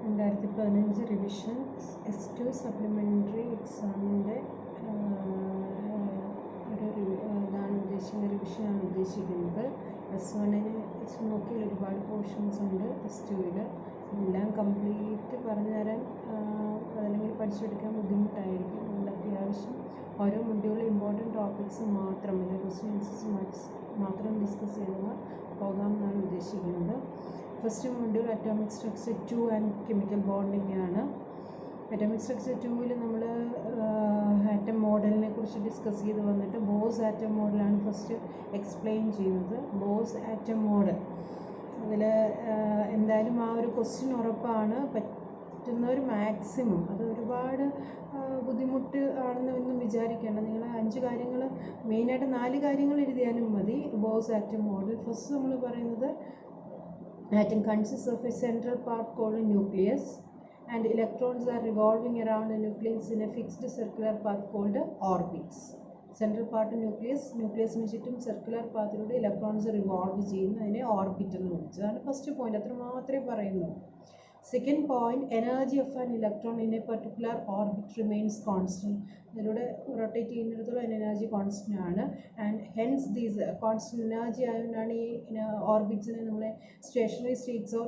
2015 revision S2 supplementary എക്സാമിൻ്റെ ഇതാണ് ഉദ്ദേശിക്കുന്നത്, റിവിഷനാണ് ഉദ്ദേശിക്കുന്നത്. S1-ന് നോക്കിയാൽ ഒരുപാട് പോർഷൻസ് ഉണ്ട്. S2-ൽ എല്ലാം കംപ്ലീറ്റ് പറഞ്ഞു തരാൻ അല്ലെങ്കിൽ പഠിച്ചെടുക്കാൻ ബുദ്ധിമുട്ടായിരിക്കും. നമ്മൾ അത്യാവശ്യം ഓരോ മൊഡ്യൂളിൽ ഇമ്പോർട്ടൻറ്റ് ടോപ്പിക്സ് മാത്രം അല്ലെങ്കിൽ ക്വസ്റ്റ്യൻസ് മാത്രം ഡിസ്കസ് ചെയ്ത് പോകാമെന്നാണ് ഉദ്ദേശിക്കുന്നത്. First module atomic structure 2 and chemical bonding ആണ്. അറ്റോമിക് സ്ട്രക്ചർ 2-ൽ നമ്മൾ ആറ്റം മോഡലിനെ കുറിച്ച് ഡിസ്കസ് ചെയ്ത് വന്നിട്ട് ബോസ് ആറ്റം മോഡലാണ് ഫസ്റ്റ് എക്സ്പ്ലെയിൻ ചെയ്യുന്നത്. ബോസ് ആറ്റം മോഡൽ അതിൽ എന്തായാലും ആ ഒരു ക്വസ്റ്റ്യൻ ഉറപ്പാണ്. പറ്റുന്നവർ മാക്സിമം, അത് ഒരുപാട് ബുദ്ധിമുട്ട് ആണെന്നൊന്നും വിചാരിക്കേണ്ട. നിങ്ങൾ 5 കാര്യങ്ങൾ, മെയിനായിട്ട് 4 കാര്യങ്ങൾ എഴുതിയാലും മതി. ബോസ് ആറ്റം മോഡൽ ഫസ്റ്റ് നമ്മൾ പറയുന്നത് atom consists of a central part called a nucleus and electrons are revolving around the nucleus in a fixed circular path called orbits. Central part nucleusന് ചുറ്റും സർക്കുലർ പാത്തിലൂടെ ഇലക്ട്രോൺസ് റിവോൾവ് ചെയ്യുന്നു. അതിനെ orbit എന്ന് വിളിച്ചു. അതാണ് first point. അത്ര മാത്രമേ പറയുന്നു. Second point, energy of an electron in a particular orbit remains constant. ഇതിലൂടെ റൊട്ടേറ്റ് ചെയ്യുന്നിടത്തോളം എനർജി കോൺസ്റ്റൻ്റ് ആണ്. And hence these constant energy ആയതുകൊണ്ടാണ് ഈ ഓർബിറ്റ്സിനെ നമ്മളെ stationary states or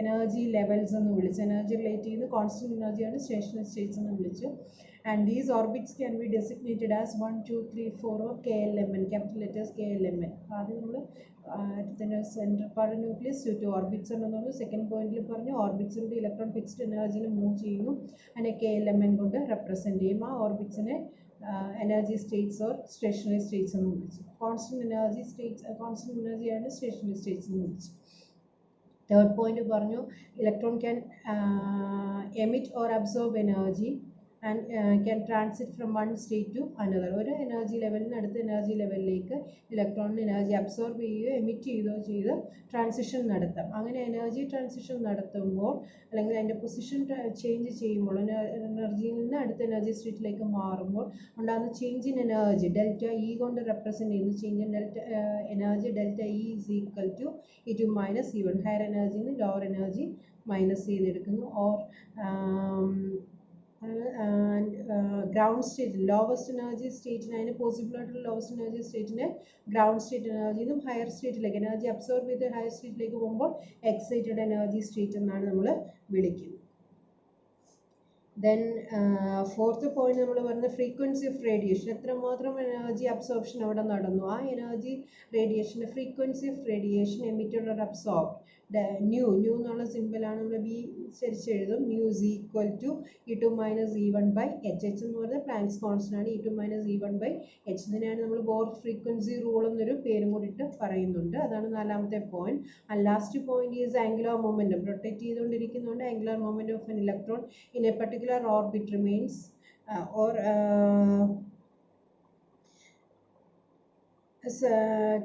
energy levels എന്ന് വിളിച്ചു. എനർജി റിലേറ്റ് ചെയ്യുന്ന കോൺസ്റ്റൻറ്റ് എനർജിയാണ് സ്റ്റേഷനറി സ്റ്റേറ്റ്സ് എന്ന് വിളിച്ചു. And these orbits can be designated as 1, 2, 3, 4 or KLMN, capital letters KLMN. ആദ്യം നമ്മൾ ആറ്റത്തിൻ്റെ സെൻട്രൽ പാർട്ട് ന്യൂക്ലിയസ് ചുറ്റും ഓർബിറ്റ്സ് ഉണ്ടെന്ന് പറഞ്ഞു. സെക്കൻഡ് പോയിന്റിൽ പറഞ്ഞു ഓർബിറ്റ്സിലൂടെ ഇലക്ട്രോൺ ഫിക്സ്ഡ് എനർജിയിൽ മൂവ് ചെയ്യുന്നു. അതിനെ KLMN കൊണ്ട് റെപ്രസെൻറ്റ് ചെയ്യും. ആ ഓർബിറ്റ്സിനെ energy states or stationary states എന്ന് വിളിച്ചു. കോൺസ്റ്റൻറ്റ് എനർജി സ്റ്റേറ്റ്സ്, കോൺസ്റ്റൻറ്റ് എനർജിയാണ് സ്റ്റേഷനറി സ്റ്റേറ്റ്സ് എന്ന് വിളിച്ചു. തേർഡ് പോയിന്റ് പറഞ്ഞു electron can emit or absorb energy and can transit from one state to another. ഒരു എനർജി ലെവലിൽ നിന്ന് അടുത്ത എനർജി ലെവലിലേക്ക് ഇലക്ട്രോണിന് എനർജി അബ്സോർബ് ചെയ്യുകയോ എമിറ്റ് ചെയ്യുകയോ ചെയ്ത് ട്രാൻസിഷൻ നടത്താം. അങ്ങനെ എനർജി ട്രാൻസിഷൻ നടത്തുമ്പോൾ അല്ലെങ്കിൽ അതിൻ്റെ പൊസിഷൻ ചേഞ്ച് ചെയ്യുമ്പോൾ എനർജിയിൽ നിന്ന് അടുത്ത എനർജി സ്റ്റേറ്റിലേക്ക് മാറുമ്പോൾ ഉണ്ടാകുന്ന change in energy delta E കൊണ്ട് റെപ്രസെൻറ്റ് ചെയ്യുന്നു. Change in energy delta E is equal to E2 minus E1. Higher എനർജിയിൽ നിന്ന് ലോവർ എനർജി മൈനസ് ചെയ്തെടുക്കുന്നു. Or ground state lowest energy സ്റ്റേറ്റിന്, അതിന് പോസിബിൾ ആയിട്ടുള്ള ലോവസ്റ്റ് എനർജി സ്റ്റേറ്റിനെ ഗ്രൗണ്ട് സ്റ്റേറ്റ് എനർജി എന്നും ഹയർ സ്റ്റേറ്റിലേക്ക് എനർജി അബ്സോർബ് ചെയ്ത് ഹയർ സ്റ്റേറ്റിലേക്ക് പോകുമ്പോൾ എക്സൈറ്റഡ് എനർജി സ്റ്റേറ്റ് എന്നാണ് നമ്മൾ വിളിക്കുന്നത്. ദെൻ ഫോർത്ത് പോയിന്റ് നമ്മൾ പറയുന്നത് ഫ്രീക്വൻസി ഓഫ് റേഡിയേഷൻ. എത്രമാത്രം എനർജി അബ്സോർപ്ഷൻ അവിടെ നടന്നു, ആ എനർജി റേഡിയേഷൻ്റെ frequency of radiation emitted or absorbed. Nu എന്നുള്ള സിമ്പിളാണ് നമ്മൾ ബി എഴുതും. Nu is equal to E2 minus E1 by H. H എന്ന് പറയുന്നത് പ്ലാങ്ക്സ് കോൺസ്റ്റൻ്റ് ആണ്. E2 minus E1 by H. ഇതിനെയാണ് നമ്മൾ ബോർ ഫ്രീക്വൻസി റൂൾ എന്നൊരു പേരും കൂടിയിട്ട് പറയുന്നുണ്ട്. അതാണ് 4ാമത്തെ point. And last point is angular momentum. Rotate ചെയ്തുകൊണ്ടിരിക്കുന്നതുകൊണ്ട് angular momentum of an electron in a particular orbit remains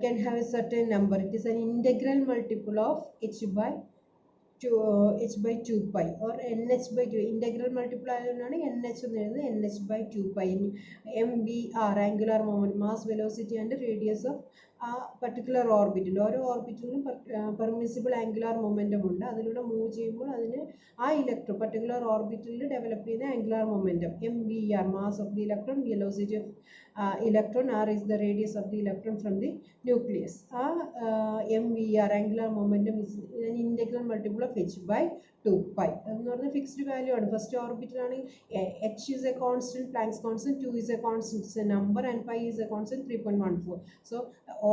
can have a certain number. It is an integral multiple of h by 2 pi or nh by 2. Integral multiple ആയതുകൊണ്ടാണ് nh എന്ന് എഴുതുന്നത്. nh by 2 pi. MVR angular moment, mass velocity and radius of ആ particular ഓർബിറ്റിൽ. ഓരോ ഓർബിറ്റിലും permissible angular momentum ഉണ്ട്. അതിലൂടെ move ചെയ്യുമ്പോൾ അതിന് ആ ഇലക്ട്രോൺ പർട്ടിക്കുലർ ഓർബിറ്റിൽ ഡെവലപ്പ് ചെയ്യുന്ന angular momentum MVR, mass of the electron, velocity of electron, R is the radius of the electron from the nucleus. ആ MVR angular momentum is an integral multiple of h by 2 pi. എന്ന് പറഞ്ഞാൽ fixed value ആണ്. First ഓർബിറ്റിലാണെങ്കിൽ h is a constant, Planck's constant, 2 is a constant, it's a number, and pi is a constant 3.14. So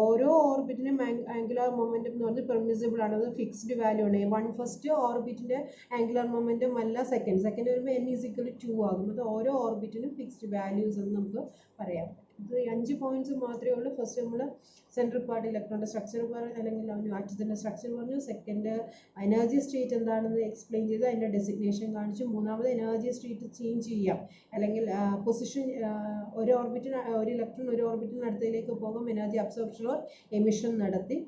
ഓരോ ഓർബിറ്റിനും angular momentum എന്ന് പറഞ്ഞാൽ permissible ആണ്. അത് fixed value ആണ്. ഫസ്റ്റ് ഓർബിറ്റിൻ്റെ ആംഗുലാർ മൊമെൻറ്റം അല്ല സെക്കൻഡ് വരുമ്പോൾ n is equal to 2 ആകും. അത് ഓരോ ഓർബിറ്റിനും ഫിക്സ്ഡ് വാല്യൂസ് എന്ന് നമുക്ക് പറയാം. ഇത് 5 പോയിന്റ്സ് മാത്രമേ ഉള്ളൂ. ഫസ്റ്റ് നമ്മൾ സെൻട്രൽ പാർട്ട് ഇലക്ട്രോണിൻ്റെ സ്ട്രക്ചർ പറഞ്ഞു, അല്ലെങ്കിൽ ആറ്റത്തിൻ്റെ സ്ട്രക്ചർ പറഞ്ഞു. സെക്കൻഡ് എനർജി സ്റ്റേറ്റ് എന്താണെന്ന് എക്സ്പ്ലെയിൻ ചെയ്തു, അതിൻ്റെ ഡെസിഗ്നേഷൻ കാണിച്ചു. മൂന്നാമത് എനർജി സ്റ്റേറ്റ് ചേഞ്ച് ചെയ്യാം, അല്ലെങ്കിൽ പൊസിഷൻ ഒരു ഇലക്ട്രോൺ ഒരു ഓർബിറ്റിന് അടുത്തതിലേക്ക് പോകും എനർജി അബ്സോർപ്ഷൻ ഓർ എമിഷൻ നടത്തി.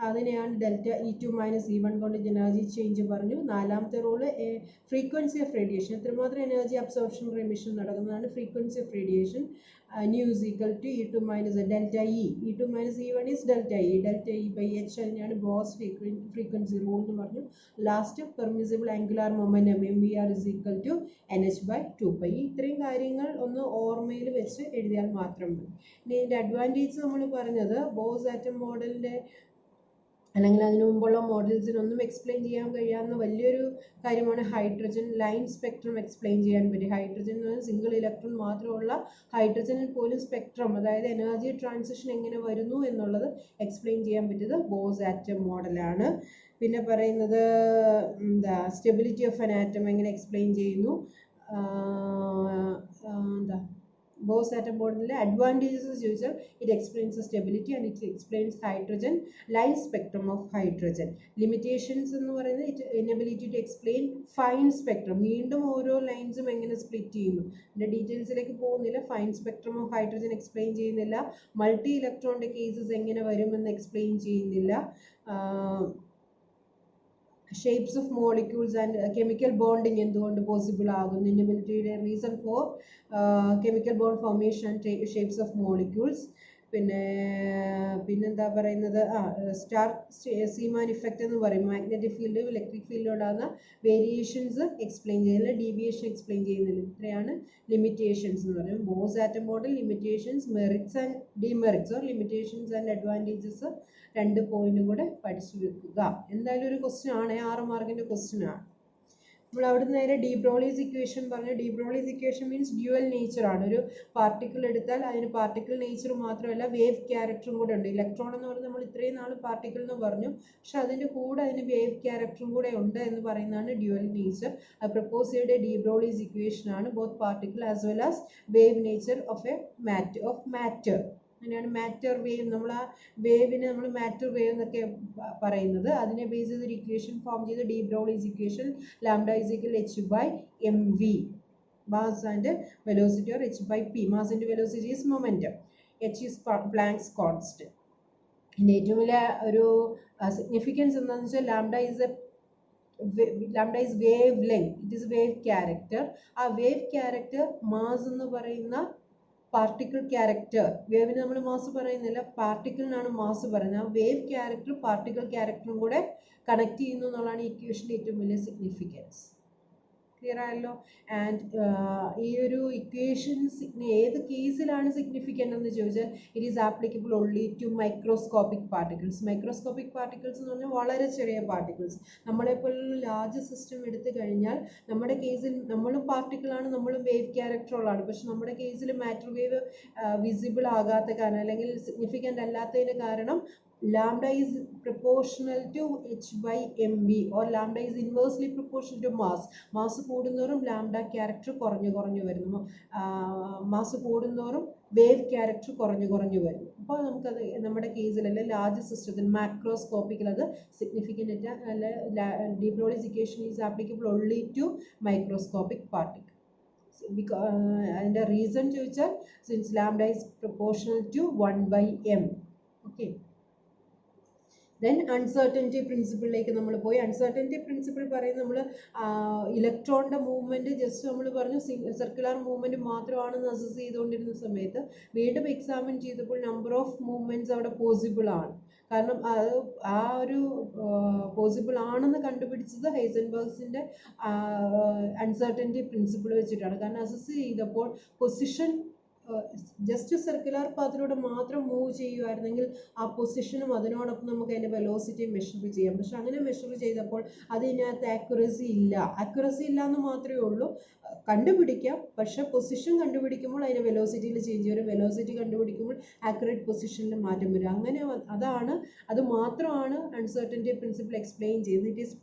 അതിനെയാണ് ഡെൽറ്റ E2 മൈനസ് E1 കൊണ്ട് എനർജി ചേഞ്ച് പറഞ്ഞു. നാലാമത്തെ റൂള് ഫ്രീക്വൻസി ഓഫ് റേഡിയേഷൻ, എത്രമാത്രം എനർജി അബ്സോർപ്ഷൻ റിമിഷൻ നടക്കുന്നതാണ് frequency of radiation. Nu is equal to E2 minus delta E. E2 minus E1 is delta E by H. അതിനെയാണ് Bohr's frequency rule എന്ന് പറഞ്ഞു. Last permissible angular momentum MVR is equal to NH by 2π. ഇത്രയും കാര്യങ്ങൾ ഒന്ന് ഓർമ്മയിൽ വെച്ച് എഴുതിയാൽ മാത്രം മതി. ഇനി ഇതിൻ്റെ അഡ്വാൻറ്റേജ് നമ്മൾ പറഞ്ഞത് ബോസ് ആറ്റം മോഡലിൻ്റെ അല്ലെങ്കിൽ അതിനു മുമ്പുള്ള മോഡൽസിനൊന്നും എക്സ്പ്ലെയിൻ ചെയ്യാൻ കഴിയാവുന്ന വലിയൊരു കാര്യമാണ് ഹൈഡ്രജൻ ലൈൻ സ്പെക്ട്രം എക്സ്പ്ലെയിൻ ചെയ്യാൻ പറ്റും. ഹൈഡ്രജൻ എന്ന് പറഞ്ഞാൽ സിംഗിൾ ഇലക്ട്രോൺ മാത്രമുള്ള ഹൈഡ്രജനിൽ പോലും സ്പെക്ട്രം, അതായത് എനർജി ട്രാൻസിഷൻ എങ്ങനെ വരുന്നു എന്നുള്ളത് എക്സ്പ്ലെയിൻ ചെയ്യാൻ പറ്റിയത് ബോസ് ആറ്റം മോഡലാണ്. പിന്നെ പറയുന്നത് എന്താ സ്റ്റെബിലിറ്റി ഓഫ് ആൻ ആറ്റം എങ്ങനെ എക്സ്പ്ലെയിൻ ചെയ്യുന്നു. എന്താ ബോസ് ആറ്റം മോഡലിലെ അഡ്വാൻറ്റേജസ് ചോദിച്ചാൽ it explains stability and it explains hydrogen line spectrum of hydrogen. Limitations എന്ന് പറയുന്നത് it inability to explain fine spectrum, വീണ്ടും ഓരോ ലൈൻസും എങ്ങനെ സ്പ്ലിറ്റ് ചെയ്യുന്നു ഇതിൻ്റെ ഡീറ്റെയിൽസിലേക്ക് പോകുന്നില്ല. Fine spectrum of hydrogen explain ചെയ്യുന്നില്ല. മൾട്ടി ഇലക്ട്രോണിൻ്റെ കേസസ് എങ്ങനെ വരുമെന്ന് എക്സ്പ്ലെയിൻ ചെയ്യുന്നില്ല. Shapes of molecules and chemical bonding എന്തുകൊണ്ട് പോസിബിൾ ആകുന്നു, ഇനബിലിറ്റിയുടെ reason for chemical bond formation and shapes of molecules. പിന്നെന്താ പറയുന്നത് സ്റ്റാർ സീമാൻ ഇഫക്റ്റ് എന്ന് പറയും. മാഗ്നറ്റിക് ഫീൽഡും ഇലക്ട്രിക് ഫീൽഡും ഉണ്ടാകുന്ന വേരിയേഷൻസ് എക്സ്പ്ലെയിൻ ചെയ്യുന്നില്ല, ഡീവിയേഷൻ എക്സ്പ്ലെയിൻ ചെയ്യുന്നില്ല. ഇത്രയാണ് ലിമിറ്റേഷൻസ് എന്ന് പറയുന്നത്. Boss atom model limitations, merits and demerits or limitations and advantages 2 പോയിന്റും കൂടെ പഠിച്ചു വെക്കുക. എന്തായാലും ഒരു ക്വസ്റ്റ്യൻ ആണ്, 6 മാർക്കിൻ്റെ ക്വസ്റ്റ്യൻ ആണ്. നമ്മൾ അവിടുന്ന് നേരെ ഡി ബ്രോളീസ് ഇക്വേഷൻ പറഞ്ഞു. De Broglie's equation means dual nature ആണ്. ഒരു പാർട്ടിക്കിൾ എടുത്താൽ അതിന് പാർട്ടിക്കിൾ നേച്ചർ മാത്രമല്ല വേവ് ക്യാരക്ടറും കൂടെ ഉണ്ട്. ഇലക്ട്രോൺ എന്ന് പറഞ്ഞാൽ നമ്മൾ ഇത്രയും നാൾ പാർട്ടിക്കിൾ എന്ന് പറഞ്ഞു, പക്ഷെ അതിൻ്റെ കൂടെ അതിന് വേവ് ക്യാരക്ടറും കൂടെ ഉണ്ട് എന്ന് പറയുന്നതാണ് ഡ്യുവൽ നേച്ചർ. അത് പ്രപ്പോസ് ചെയ്ത ഡി ബ്രോളീസ് ഇക്വേഷൻ ആണ്. Both particle as well as wave nature of matter. അങ്ങനെയാണ് മാറ്റർ വേവ്, നമ്മൾ ആ വേവിനെ നമ്മൾ മാറ്റർ വേവ് എന്നൊക്കെ പറയുന്നത്. അതിനെ ബേസ് ചെയ്തൊരു ഇക്വേഷൻ ഫോം ചെയ്ത് de Broglie's equation lambda is equal h/mv, mass and velocity or h/p. Mass and velocity is momentum, h is Planck's constant. ഇതിൻ്റെ ഏറ്റവും വലിയ ഒരു സിഗ്നിഫിക്കൻസ് എന്താണെന്ന് വെച്ചാൽ lambda is wavelength, it is wave character. ആ wave character mass എന്ന് പറയുന്ന particle character, വേവിന് നമ്മൾ മാസ് പറയുന്നില്ല, പാർട്ടിക്കിളിനാണ് മാസ് പറയുന്നത്. ആ വേവ് ക്യാരക്ടർ പാർട്ടിക്കിൾ ക്യാരക്ടറും കൂടെ കണക്ട് ചെയ്യുന്നു എന്നുള്ളതാണ് ഈ ഇക്വേഷൻ്റെ ഏറ്റവും വലിയ സിഗ്നിഫിക്കൻസ്. ക്ലിയർ ആയല്ലോ. ആൻഡ് ഈ ഒരു ഇക്വേഷൻ ഏത് കേസിലാണ് സിഗ്നിഫിക്കൻ്റ് എന്ന് ചോദിച്ചാൽ it is applicable only to microscopic particles. Microscopic particles എന്ന് പറഞ്ഞാൽ വളരെ ചെറിയ പാർട്ടിക്കിൾസ്. നമ്മളെപ്പോലുള്ള ലാർജ് സിസ്റ്റം എടുത്തു കഴിഞ്ഞാൽ നമ്മുടെ കേസിൽ നമ്മളും പാർട്ടിക്കിളാണ്, നമ്മളും വേവ് ക്യാരക്ടറുള്ളതാണ്. പക്ഷെ നമ്മുടെ കേസിൽ മാറ്റർ വേവ് വിസിബിൾ ആകാത്ത കാരണം അല്ലെങ്കിൽ സിഗ്നിഫിക്കൻ്റ് അല്ലാത്തതിന് കാരണം lambda is proportional to h/mv or lambda is inversely proportional to mass. Mass കൂടുന്നതോറും ലാംഡ ക്യാരക്ടർ കുറഞ്ഞു വരുന്നു. മാസ് കൂടുന്നതോറും വേവ് ക്യാരക്ടർ കുറഞ്ഞു വരുന്നു. അപ്പോൾ നമുക്കത് നമ്മുടെ കേസിലല്ല ലാർജ് സിസ്റ്റത്തിൽ മാക്രോസ്കോപ്പിക്കൽ അത് സിഗ്നിഫിക്കൻ്റ് അല്ല. De Broglie's equation is applicable only to microscopic particle. അതിൻ്റെ റീസൺ ചോദിച്ചാൽ since lambda is proportional to 1/m. Okay. Then uncertainty പ്രിൻസിപ്പിളിലേക്ക് നമ്മൾ പോയി. അൺസർട്ടനിറ്റി പ്രിൻസിപ്പിൾ പറയുന്നത് നമ്മൾ ഇലക്ട്രോണിൻ്റെ മൂവ്മെൻറ്റ് ജസ്റ്റ് നമ്മൾ പറഞ്ഞു സർക്കുലർ മൂവ്മെൻറ്റ് മാത്രമാണെന്ന് അസസ് ചെയ്തുകൊണ്ടിരുന്ന സമയത്ത് വീണ്ടും എക്സാമിൻ ചെയ്തപ്പോൾ നമ്പർ ഓഫ് മൂവ്മെൻറ്റ്സ് അവിടെ പോസിബിൾ ആണ്. കാരണം അത് ആ ഒരു പോസിബിൾ ആണെന്ന് കണ്ടുപിടിച്ചത് ഹൈസൻബർഗ്സിൻ്റെ അൺസർട്ടനിറ്റി പ്രിൻസിപ്പിൾ വെച്ചിട്ടാണ്. കാരണം അസസ് ചെയ്തപ്പോൾ പൊസിഷൻ ജസ്റ്റ് സർക്കുലർ പാത്തിലൂടെ മാത്രം മൂവ് ചെയ്യുമായിരുന്നെങ്കിൽ ആ പൊസിഷനും അതിനോടൊപ്പം നമുക്ക് അതിൻ്റെ വെലോസിറ്റി മെഷർ ചെയ്യാം. പക്ഷെ അങ്ങനെ മെഷർ ചെയ്തപ്പോൾ അതിനകത്ത് ആക്യുറസി ഇല്ല എന്ന് മാത്രമേ ഉള്ളൂ. കണ്ടുപിടിക്കാം, പക്ഷെ പൊസിഷൻ കണ്ടുപിടിക്കുമ്പോൾ അതിൻ്റെ വെലോസിറ്റിയിൽ ചേഞ്ച് വരും, വെലോസിറ്റി കണ്ടുപിടിക്കുമ്പോൾ ആക്യുറേറ്റ് പൊസിഷനിൽ മാറ്റം വരും. അങ്ങനെ അത് മാത്രമാണ് അൺസർട്ടനിറ്റി പ്രിൻസിപ്പിൾ എക്സ്പ്ലെയിൻ ചെയ്യുന്നത്.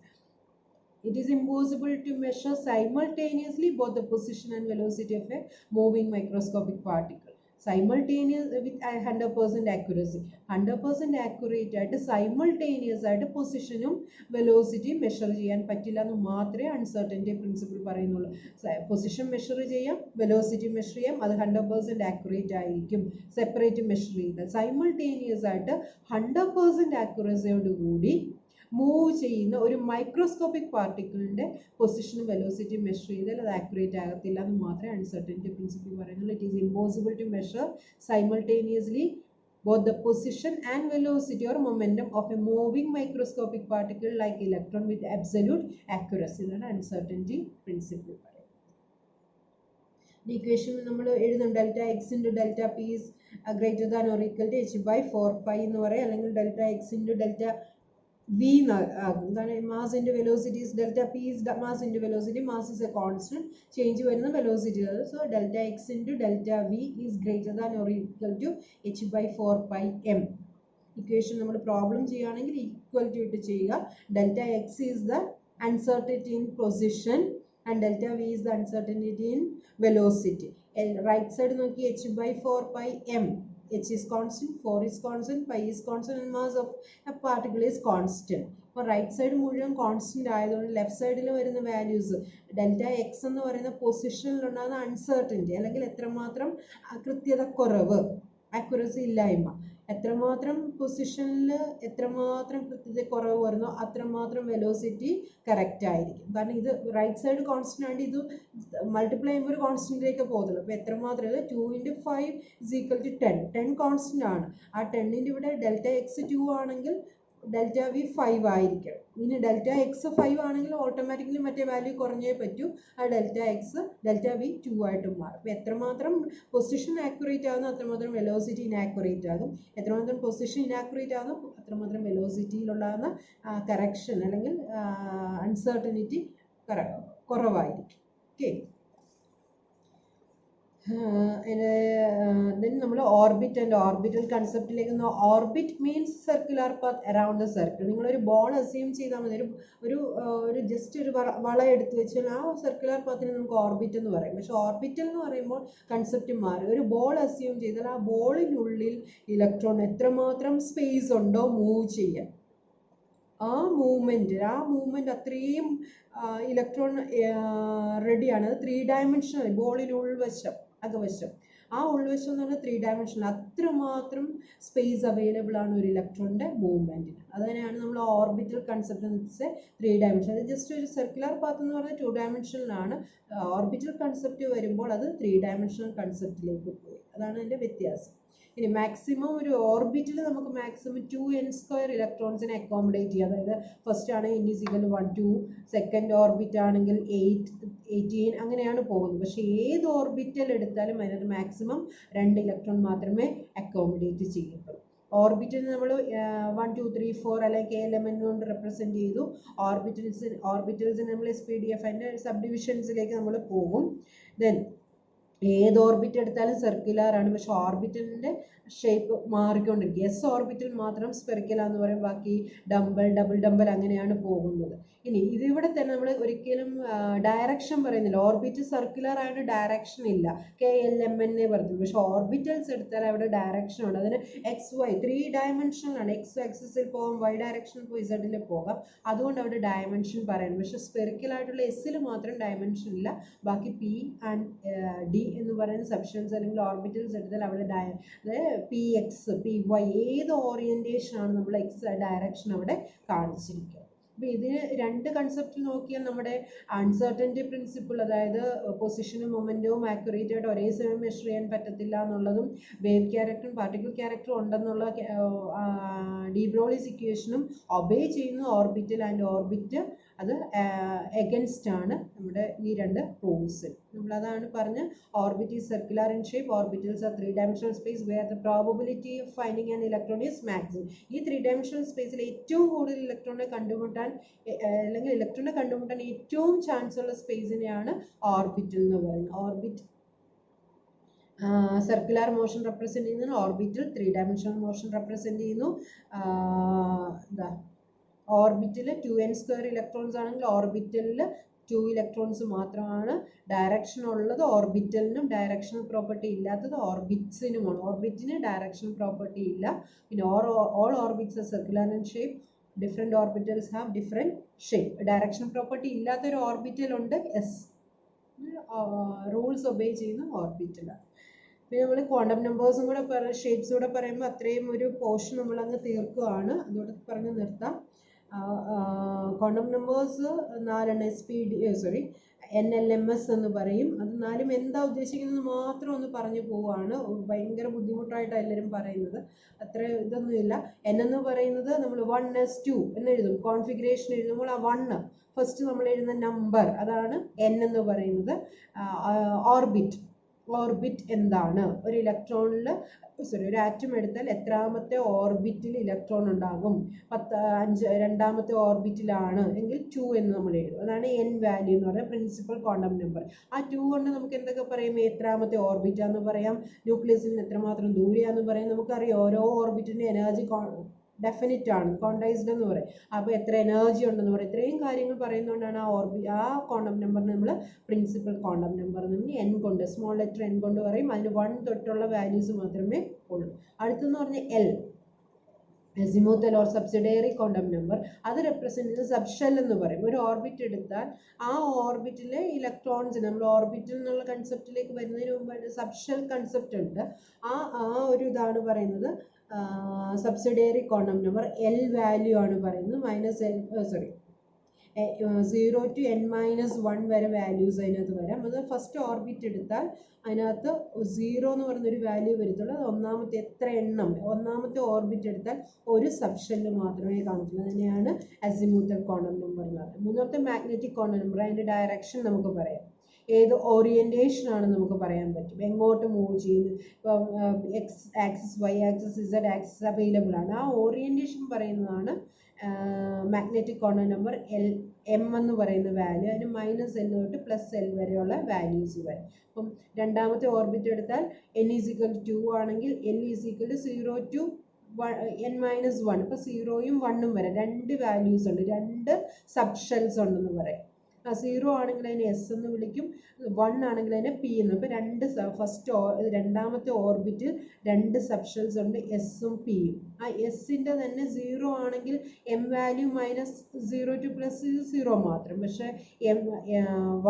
It is impossible to measure simultaneously both the position and velocity of a moving microscopic particle. simultaneous with 100% accuracy. 100% accurate ആയിട്ട് simultaneous ആയിട്ട് പൊസിഷനും വെലോസിറ്റിയും മെഷർ ചെയ്യാൻ പറ്റില്ല എന്ന് മാത്രമേ അൺസർട്ടനിറ്റി പ്രിൻസിപ്പിൾ പറയുന്നുള്ളൂ. പൊസിഷൻ മെഷർ ചെയ്യാം, വെലോസിറ്റി മെഷർ ചെയ്യാം, അത് 100% ആക്യുറേറ്റ് ആയിരിക്കും സെപ്പറേറ്റ് മെഷർ ചെയ്താൽ. സൈമൾട്ടേനിയസ് ആയിട്ട് 100% ആക്യുറസിയോട് കൂടി മൂവ് ചെയ്യുന്ന ഒരു മൈക്രോസ്കോപ്പിക് പാർട്ടിക്കിളിൻ്റെ പൊസിഷനും വെലോസിറ്റി മെഷർ ചെയ്താൽ അത് ആക്യുറേറ്റ് ആകത്തില്ല എന്ന് മാത്രമേ അൺസർട്ടനിറ്റി പ്രിൻസിപ്പിൾ പറയുന്നുള്ളൂ. It is impossible to measure simultaneously both the position and velocity or momentum of a moving microscopic particle like electron with absolute accuracy. ഇതാണ് അൺസർട്ടനിറ്റി പ്രിൻസിപ്പിൾ പറയുന്നത്. ഇക്വേഷൻ നമ്മൾ എഴുതും delta X into delta P is greater than or equal to H by 4π എന്ന് പറയും, അല്ലെങ്കിൽ delta X into delta v ആകും. കാരണം mass into velocity is delta P is mass into velocity, mass is a constant, change വരുന്ന velocity. So delta X into delta V is greater than or equal to H by 4πm. Equation നമ്മൾ problem ചെയ്യുകയാണെങ്കിൽ equal to ഇട്ട് ചെയ്യുക. Delta X is the uncertainty in position and delta V is the uncertainty in velocity. Right side നോക്കി H by 4πm. H is constant, 4 is constant, pi is constant, and mass of a particle is constant. അപ്പോൾ right side മുഴുവൻ constant ആയതുകൊണ്ട് left സൈഡിൽ വരുന്ന values delta X എന്ന് പറയുന്ന പൊസിഷനിലുണ്ടാകുന്ന uncertainty അല്ലെങ്കിൽ എത്രമാത്രം കൃത്യത കുറവ്, ആക്യുറസി ഇല്ലായ്മ, എത്രമാത്രം പൊസിഷനിൽ എത്രമാത്രം കൃത്യത കുറവ് വരുന്നോ അത്രമാത്രം വെലോസിറ്റി കറക്റ്റ് ആയിരിക്കും. കാരണം ഇത് റൈറ്റ് സൈഡ് കോൺസ്റ്റന്റ് ആയിട്ട് ഇത് മൾട്ടിപ്ലൈ ചെയ്യുമ്പോൾ ഒരു കോൺസ്റ്റന്റിലേക്ക് പോകത്തുള്ളൂ. അപ്പോൾ എത്രമാത്രം 2 × 5 = 10. 10 കോൺസ്റ്റന്റ് ആണ്. ആ 10ൻ്റെ ഇവിടെ ഡെൽറ്റ എക്സ് 2 ആണെങ്കിൽ ഡെൽറ്റ വി 5 ആയിരിക്കണം. ഇനി ഡെൽറ്റ എക്സ് 5 ആണെങ്കിൽ ഓട്ടോമാറ്റിക്കലി മറ്റേ വാല്യൂ കുറഞ്ഞേ പറ്റൂ. ആ ഡെൽറ്റ വി 2 ആയിട്ട് മാറും. അപ്പോൾ എത്രമാത്രം പൊസിഷൻ ആക്യുറേറ്റ് ആകുന്നു അത്രമാത്രം വെലോസിറ്റി ഇനാക്യുറേറ്റ് ആകും. എത്രമാത്രം പൊസിഷൻ ഇനാക്യുറേറ്റ് ആകുന്നു അത്രമാത്രം വെലോസിറ്റിയിലുണ്ടാകുന്ന കറക്ഷൻ അല്ലെങ്കിൽ അൺസർട്ടനിറ്റി കുറവായിരിക്കും. ഓക്കെ, then നമ്മൾ ഓർബിറ്റ് ആൻഡ് ഓർബിറ്റൽ കൺസെപ്റ്റിലേക്ക്. Orbit means circular path around the circle. നിങ്ങളൊരു ബോൾ അസ്യൂം ചെയ്താൽ മതി, ഒരു ജസ്റ്റ് ഒരു വള എടുത്ത് വെച്ചാൽ ആ സർക്കുലർ പാത്തിനെ നമുക്ക് ഓർബിറ്റ് എന്ന് പറയും. പക്ഷെ ഓർബിറ്റൽ എന്ന് പറയുമ്പോൾ കൺസെപ്റ്റ് മാറി. ഒരു ബോൾ അസ്യൂം ചെയ്താൽ ആ ബോളിനുള്ളിൽ ഇലക്ട്രോൺ എത്രമാത്രം സ്പേസ് ഉണ്ടോ മൂവ് ചെയ്യാൻ, ആ മൂവ്മെൻറ്റ് അത്രയും ഇലക്ട്രോൺ റെഡിയാണ്. അത് 3 ഡയമെൻഷണൽ ബോളിന് ഉൾവശം അകവശം, ആ ഉൾവശം എന്ന് പറഞ്ഞാൽ 3 ഡയമെൻഷണൽ, അത്രമാത്രം സ്പേസ് അവൈലബിൾ ആണ് ഒരു ഇലക്ട്രോണിൻ്റെ മൂവ്മെൻറ്റിന്. അതിനെയാണ് നമ്മൾ ഓർബിറ്റൽ കൺസെപ്റ്റ് എന്ന് വെച്ചാൽ 3 ഡയമെൻഷൻ. അത് ജസ്റ്റ് ഒരു സർക്കുലർ പാത്ത് എന്ന് പറഞ്ഞാൽ 2 ഡയമെൻഷനിലാണ്. ഓർബിറ്റൽ കൺസെപ്റ്റ് വരുമ്പോൾ അത് 3 ഡയമെൻഷണൽ കൺസെപ്റ്റിലേക്ക് പോയി. അതാണ് അതിൻ്റെ വ്യത്യാസം. ഇനി മാക്സിമം ഒരു ഓർബിറ്റിൽ നമുക്ക് മാക്സിമം 2n² ഇലക്ട്രോൺസിനെ അക്കോമഡേറ്റ് ചെയ്യാം. അതായത് ഫസ്റ്റ് ആണെങ്കിൽ n = 1 2, സെക്കൻഡ് ഓർബിറ്റ് ആണെങ്കിൽ 8 18 അങ്ങനെയാണ് പോകുന്നത്. പക്ഷേ ഏത് ഓർബിറ്റൽ എടുത്താലും അതിനകത്ത് മാക്സിമം 2 ഇലക്ട്രോൺ മാത്രമേ അക്കോമഡേറ്റ് ചെയ്യത്തുള്ളൂ. ഓർബിറ്റിന് നമ്മൾ 1 2 3 4 അല്ലെങ്കിൽ k എലമെന്റ് കൊണ്ട് റെപ്രസെൻറ്റ് ചെയ്തു. ഓർബിറ്റൽസിന് നമ്മൾ SPDF അതിൻ്റെ സബ് ഡിവിഷൻസിലേക്ക് നമ്മൾ പോകും. ദെൻ ഏത് ഓർബിറ്റ് എടുത്താലും സർക്കുലർ ആണ്, പക്ഷെ ഓർബിറ്റലിൻ്റെ ഷേപ്പ് മാറിക്കൊണ്ടിരിക്കും. എസ് ഓർബിറ്റൽ മാത്രം സ്പെറിക്കലാന്ന് പറയും, ബാക്കി ഡബിൾ ഡംബൽ അങ്ങനെയാണ് പോകുന്നത്. ഇനി ഇതിവിടെ തന്നെ നമ്മൾ ഒരിക്കലും ഡയറക്ഷൻ പറയുന്നില്ല. ഓർബിറ്റ് സർക്കുലർ ആയിട്ട് ഡയറക്ഷൻ ഇല്ല, KLMN പറഞ്ഞു. പക്ഷെ ഓർബിറ്റൽസ് എടുത്താൽ അവിടെ ഡയറക്ഷൻ ഉണ്ട്. അതിന് XY 3 ഡയമെൻഷനിലാണ്. എക്സ് ആക്സിസിൽ പോകാം, Y ഡയറക്ഷനിൽ പോയി Z പോകാം. അതുകൊണ്ട് അവിടെ ഡയമെൻഷൻ പറയുന്നു. പക്ഷെ സ്പെറിക്കൽ ആയിട്ടുള്ള എസ്സിൽ മാത്രം ഡയമെൻഷൻ ഇല്ല. ബാക്കി P ആൻഡ് D എന്ന് പറയുന്ന സബ്സ്റ്റൻസ് അല്ലെങ്കിൽ ഓർബിറ്റൽസ് എടുത്താൽ അവിടെ PX PY ഏത് ഓറിയൻറ്റേഷൻ ആണ് നമ്മൾ എക്സ് ഡയറക്ഷൻ അവിടെ കാണിച്ചിരിക്കുക. അപ്പോൾ ഇതിന് 2 കൺസെപ്റ്റ് നോക്കിയാൽ നമ്മുടെ അൺസർട്ടനിറ്റി പ്രിൻസിപ്പിൾ, അതായത് പൊസിഷനും മൊമെൻറ്റവും ആക്യുറേറ്റ് ആയിട്ട് ഒരേ സമയം മെഷർ ചെയ്യാൻ പറ്റത്തില്ല എന്നുള്ളതും വേവ് ക്യാരക്ടറും പാർട്ടിക്കിൾ ക്യാരക്ടറും ഉണ്ടെന്നുള്ള ഡി ബ്രോഗ്ലിസ് ഇക്വേഷനും ഒബേ ചെയ്യുന്ന ഓർബിറ്റൽ ആൻഡ് ഓർബിറ്റ് അത് എഗൻസ്റ്റ് ആണ് നമ്മുടെ ഈ 2 റൂൾസ്. നമ്മളതാണ് പറഞ്ഞ് orbit is circular in shape, orbitals are 3 dimensional space where the probability of finding an electron is maximum. ഈ 3 ഡയമെൻഷണൽ സ്പേസിൽ ഏറ്റവും കൂടുതൽ ഇലക്ട്രോണിനെ കണ്ടുമുട്ടാൻ അല്ലെങ്കിൽ ഇലക്ട്രോണിനെ കണ്ടുമുട്ടാൻ ഏറ്റവും ചാൻസ് ഉള്ള സ്പേസിനെയാണ് ഓർബിറ്റൽ എന്ന് പറയുന്നത്. ഓർബിറ്റ് സർക്കുലർ മോഷൻ റെപ്രസെൻറ്റ് ചെയ്യുന്നതാണ്, ഓർബിറ്റൽ 3 ഡയമെൻഷണൽ മോഷൻ റെപ്രസെൻറ്റ് ചെയ്യുന്നു. ഓർബിറ്റിൽ 2n² ഇലക്ട്രോൺസ് ആണെങ്കിൽ ഓർബിറ്റലിൽ 2 ഇലക്ട്രോൺസ് മാത്രമാണ് ഡയറക്ഷൻ ഉള്ളത് ഓർബിറ്റലിനും ഡയറക്ഷണൽ പ്രോപ്പർട്ടി ഇല്ലാത്തത് ഓർബിറ്റ്സിനുമാണ്. ഓർബിറ്റിന് ഡയറക്ഷൻ പ്രോപ്പർട്ടി ഇല്ല. പിന്നെ all orbits are circular in shape, different orbitals have different shape. Direction property ഇല്ലാത്തൊരു ഓർബിറ്റൽ ഉണ്ട്, എസ് റൂൾസ് ഒബേ ചെയ്യുന്ന ഓർബിറ്റലാണ്. പിന്നെ നമ്മൾ ക്വാണ്ടം നമ്പേഴ്സും കൂടെ ഷേപ്സ് കൂടെ പറയുമ്പോൾ അത്രയും ഒരു പോർഷൻ നമ്മളങ്ങ് തീർക്കുകയാണ്. അതുകൂടെ പറഞ്ഞ് നിർത്താം. ക്വാണ്ടം നമ്പേഴ്സ് 4 NLMS എന്ന് പറയും. അത് 4 എന്താ ഉദ്ദേശിക്കുന്നത് മാത്രം ഒന്ന് പറഞ്ഞു പോവുകയാണ്. ഭയങ്കര ബുദ്ധിമുട്ടായിട്ടാണ് എല്ലാവരും പറയുന്നത്. അത്ര ഇതൊന്നുമില്ല. N എന്ന് പറയുന്നത് നമ്മൾ 1s2 എന്ന് എഴുതും. കോൺഫിഗറേഷൻ എഴുതുമ്പോൾ ആ 1 ഫസ്റ്റ് നമ്മൾ എഴുതുന്ന നമ്പർ, അതാണ് N എന്ന് പറയുന്നത്. ഓർബിറ്റ് എന്താണ്? ഒരു ഇലക്ട്രോണിൽ ഒരു ആറ്റം എടുത്താൽ എത്രാമത്തെ ഓർബിറ്റിൽ ഇലക്ട്രോൺ ഉണ്ടാകും? 5 ഓർബിറ്റിലാണ് എങ്കിൽ 2 എന്ന് നമ്മൾ എഴുതും. അതാണ് N വാല്യൂ എന്ന് പറയുന്നത്, പ്രിൻസിപ്പൽ ക്വാണ്ടം നമ്പർ. ആ 2 കൊണ്ട് നമുക്ക് എന്തൊക്കെ പറയാം? എത്രാമത്തെ ഓർബിറ്റാന്ന് പറയാം, ന്യൂക്ലിയസിൽ നിന്ന് എത്രമാത്രം ദൂരെയാന്ന് പറയാം. നമുക്കറിയാം ഓരോ ഓർബിറ്റിൻ്റെ എനർജി ഡെഫിനിറ്റ് ആണ്, ക്വാണ്ടൈസ്ഡ് എന്ന് പറയും. അപ്പോൾ എത്ര എനർജി ഉണ്ടെന്ന് പറയും. ഇത്രയും കാര്യങ്ങൾ പറയുന്നതുകൊണ്ടാണ് ആ ക്വാണ്ടം നമ്പറിന് നമ്മൾ പ്രിൻസിപ്പൽ ക്വാണ്ടം നമ്പർ എന്ന് N കൊണ്ട്, സ്മോൾ ലെറ്റർ N കൊണ്ട് പറയും. അതിന് 1 തൊട്ടുള്ള വാല്യൂസ് മാത്രമേ ഉള്ളൂ. അടുത്തെന്ന് പറഞ്ഞാൽ L, azimuthal or subsidiary quantum number. അത് റെപ്രസെൻറ്റ് ചെയ്യുന്നത് സബ്ഷെൽ എന്ന് പറയും. ഒരു ഓർബിറ്റ് എടുത്താൽ ആ ഓർബിറ്റിലെ ഇലക്ട്രോൺസ്, നമ്മൾ ഓർബിറ്റിൽ നിന്നുള്ള കൺസെപ്റ്റിലേക്ക് വരുന്നതിന് മുമ്പായിട്ട് സബ്ഷെൽ കൺസെപ്റ്റ് ഉണ്ട്. ആ ഒരു ഇതാണ് പറയുന്നത് subsidiary quantum number. L value ആണ് പറയുന്നത്. -0 to n-1 വരെ വാല്യൂസ് അതിനകത്ത് വരാം. അത് ഫസ്റ്റ് ഓർബിറ്റ് എടുത്താൽ അതിനകത്ത് 0 എന്ന് പറയുന്നൊരു വാല്യൂ വരത്തുള്ളൂ. അത് ഒന്നാമത്തെ ഓർബിറ്റ് എടുത്താൽ ഒരു സബ്ഷെല്ല് മാത്രമേ കാണത്തുള്ളൂ. അതിനെയാണ് അസിമുത്തൽ ക്വാണ്ടം നമ്പർ എന്ന് പറയുന്നത്. മൂന്നാമത്തെ മാഗ്നറ്റിക് ക്വാണ്ടം നമ്പർ. അതിൻ്റെ ഡയറക്ഷൻ നമുക്ക് പറയാം, ഏത് ഓറിയൻറ്റേഷൻ ആണെന്ന് നമുക്ക് പറയാൻ പറ്റും, എങ്ങോട്ട് മൂവ് ചെയ്യുന്നു. ഇപ്പം x axis, y axis, z axis available ആണ്. ആ ഓറിയൻറ്റേഷൻ പറയുന്നതാണ് മാഗ്നറ്റിക് ക്വാണ്ടം നമ്പർ. M എന്ന് പറയുന്ന വാല്യൂ, അതിന് -L തൊട്ട് +L വരെയുള്ള വാല്യൂസ് വരും. അപ്പം രണ്ടാമത്തെ ഓർബിറ്റ് എടുത്താൽ n=2 ആണെങ്കിൽ L =0 to n-1. അപ്പോൾ 0യും 1ഉം വരെ 2 വാല്യൂസ് ഉണ്ട്, 2 സബ്ഷെൽസ് ഉണ്ടെന്ന് പറയും. 0 ആണെങ്കിൽ അതിനെ S എന്ന് വിളിക്കും, 1 ആണെങ്കിൽ അതിനെ P എന്ന്. അപ്പോൾ രണ്ടാമത്തെ ഓർബിറ്റ് 2 സബ്ഷെൽസ് ഉണ്ട്, എസും പിയും. ആ എസിൻ്റെ തന്നെ 0 ആണെങ്കിൽ M വാല്യൂ -0 to +0 മാത്രം. പക്ഷേ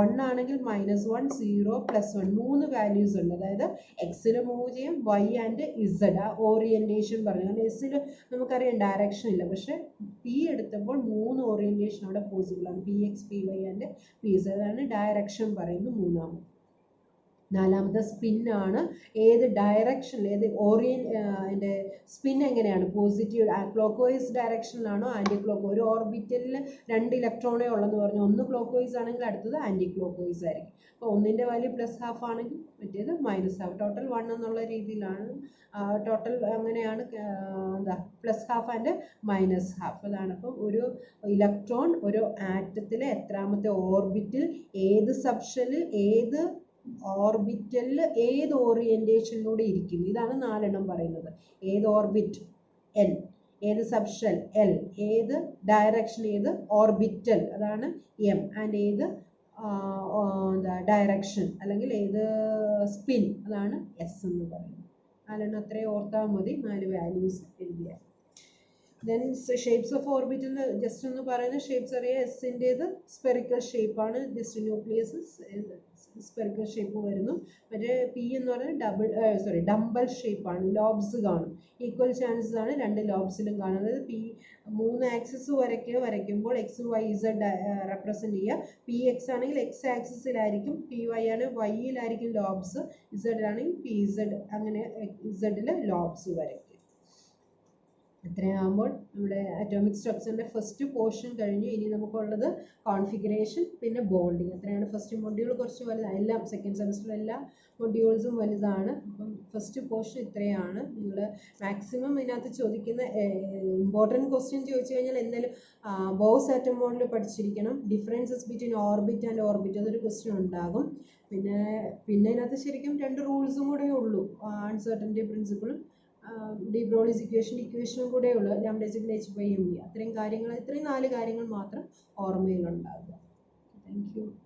1 ആണെങ്കിൽ -1, 0, +1 3 വാല്യൂസ് ഉണ്ട്. അതായത് എക്സിൽ മൂവ് ചെയ്യും, Y ആൻഡ് ഇസഡ്. ആ ഓറിയൻറ്റേഷൻ പറഞ്ഞു. കാരണം എസിൽ നമുക്കറിയാം ഡയറക്ഷൻ ഇല്ല, പക്ഷേ P എടുത്തപ്പോൾ 3 ഓറിയൻറ്റേഷൻ അവിടെ പോസിബിൾ ആണ്, PX, PY ആൻഡ് PZ. അതാണ് ഡയറക്ഷൻ പറയുന്നത്. നാലാമത്തെ സ്പിന്നാണ്. ഏത് ഡയറക്ഷനിൽ, അതിൻ്റെ സ്പിൻ എങ്ങനെയാണ്? പോസിറ്റീവ് ക്ലോക്ക് വൈസ് ഡയറക്ഷനിലാണോ ആൻറ്റി ക്ലോക്ക്? ഒരു ഓർബിറ്റലിൽ 2 ഇലക്ട്രോണേ ഉള്ളെന്ന് പറഞ്ഞു. ഒന്ന് ക്ലോക്ക് വൈസ് ആണെങ്കിൽ അടുത്തത് ആൻറ്റി ക്ലോക്ക് വൈസ് ആയിരിക്കും. അപ്പോൾ ഒന്നിൻ്റെ വാല്യൂ +½ ആണെങ്കിൽ മറ്റേത് -½ ടോട്ടൽ 1 എന്നുള്ള രീതിയിലാണ്. ടോട്ടൽ അങ്ങനെയാണ്, +½ ആൻഡ് -½ അതാണ്. അപ്പം ഒരു ഇലക്ട്രോൺ ഒരു ആറ്റത്തിലെ എത്രാമത്തെ ഓർബിറ്റിൽ, ഏത് സബ്ഷെല്ലിൽ, ഏത് ഓർബിറ്റലിൽ, ഏത് ഓറിയൻറ്റേഷനിലൂടെ ഇരിക്കും. ഇതാണ് 4 പറയുന്നത്. ഏത് ഓർബിറ്റ് N, ഏത് സബ്ഷെൽ L, ഏത് ഡയറക്ഷൻ, ഏത് ഓർബിറ്റൽ അതാണ് M, ആൻഡ് ഏത് ഡയറക്ഷൻ അല്ലെങ്കിൽ ഏത് സ്പിൻ അതാണ് S എന്ന് പറയുന്നത്. 4 അത്രയും ഓർത്താൽ മതി. 4 വാല്യൂസ് എഴുതിയാൽ. ദെൻ ഷേപ്സ് ഓഫ് ഓർബിറ്റിൽ ജസ്റ്റ് ഒന്ന് പറയുന്ന ഷേപ്സ് അറിയാം. എസിൻ്റേത് സ്പെറിക്കൽ ഷേപ്പാണ്, ജസ്റ്റ് ന്യൂക്ലിയസ് സ്പെറിക്കൽ ഷേപ്പ് വരുന്നു. മറ്റേ P എന്ന് പറയുന്നത് ഡംബൽ ഷേപ്പാണ്, ലോബ്സ് കാണും. ഈക്വൽ ചാൻസസ് ആണ് 2 ലോബ്സിലും കാണുന്നത്. മൂന്ന് ആക്സിസ് വരയ്ക്കുമ്പോൾ XY Z റെപ്രസെൻറ്റ് ചെയ്യുക. PX ആണെങ്കിൽ X ആക്സിസിലായിരിക്കും, PY ആണ് Yയിലായിരിക്കും ലോബ്സ്, Z ആണെങ്കിൽ PZ, അങ്ങനെ Zൽ ലോബ്സ് വരയ്ക്കും. ഇത്രയാകുമ്പോൾ നമ്മുടെ അറ്റോമിക് സ്ട്രക്ചറിൻ്റെ ഫസ്റ്റ് പോർഷൻ കഴിഞ്ഞു. ഇനി നമുക്കുള്ളത് കോൺഫിഗറേഷൻ, പിന്നെ ബോണ്ടിങ്. അത്രയാണ് ഫസ്റ്റ് മൊഡ്യൂൾ. കുറച്ച് വലുതാണ്, എല്ലാം സെക്കൻഡ് സെമസ്റ്ററിൽ എല്ലാ മൊഡ്യൂൾസും വലുതാണ്. അപ്പം ഫസ്റ്റ് പോർഷൻ ഇത്രയാണ്. നിങ്ങൾ മാക്സിമം ഇതിനകത്ത് ചോദിക്കുന്ന ഇമ്പോർട്ടൻറ്റ് ക്വസ്റ്റ്യൻ ചോദിച്ചു കഴിഞ്ഞാൽ എന്തായാലും ബോസ് ആറ്റം മോഡൽ പഠിച്ചിരിക്കണം. Differences between orbit and orbit, അതൊരു ക്വസ്റ്റ്യൻ ഉണ്ടാകും. പിന്നെ ഇതിനകത്ത് ശരിക്കും 2 റൂൾസും കൂടെ ഉള്ളൂ, അൺസർട്ടനിറ്റി പ്രിൻസിപ്പിളും ഡി ബ്രോഗ്ലിസ് ഇക്വേഷനും കൂടെ ഉള്ളൂ, λ/h/mv. ഇത്രയും 4 കാര്യങ്ങൾ മാത്രം ഓർമ്മയിലുണ്ടാകുക. Thank you.